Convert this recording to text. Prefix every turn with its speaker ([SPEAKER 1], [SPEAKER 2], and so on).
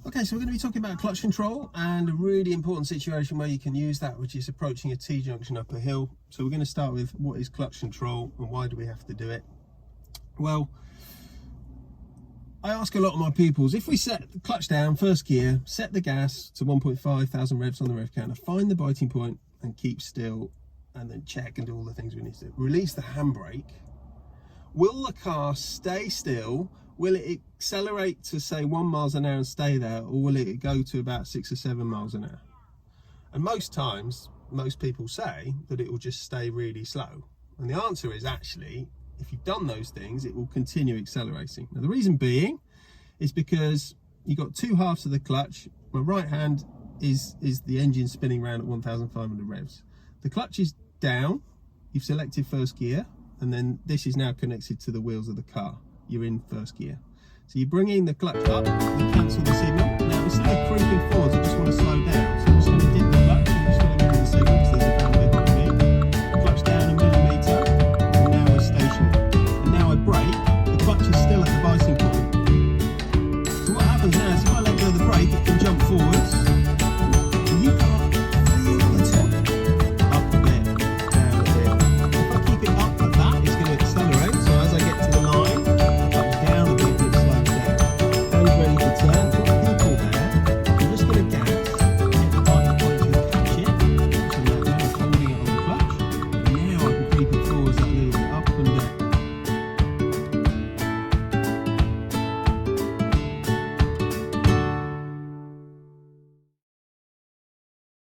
[SPEAKER 1] Okay, so we're going to be talking about clutch control and a really important situation where you can use that, which is approaching a T-junction up a hill. So we're going to start with what is clutch control and why do we have to do it? Well, I ask a lot of my pupils, if we set the clutch down, first gear, set the gas to 1.5 thousand revs on the rev counter, find the biting point and keep still, and then check and do all the things we need to do. Release the handbrake. Will the car stay still? Will it accelerate to say 1 mile an hour and stay there, or will it go to about 6 or 7 miles an hour? And most times, most people say that it will just stay really slow. And the answer is actually, if you've done those things, it will continue accelerating. Now the reason being is because you've got two halves of the clutch. My right hand is the engine spinning around at 1,500 revs. The clutch is down, you've selected first gear, and then this is now connected to the wheels of the car. You're in first gear. So you're bringing the clutch up, you cancel the signal. Now instead of creeping forwards, I just want to slow down.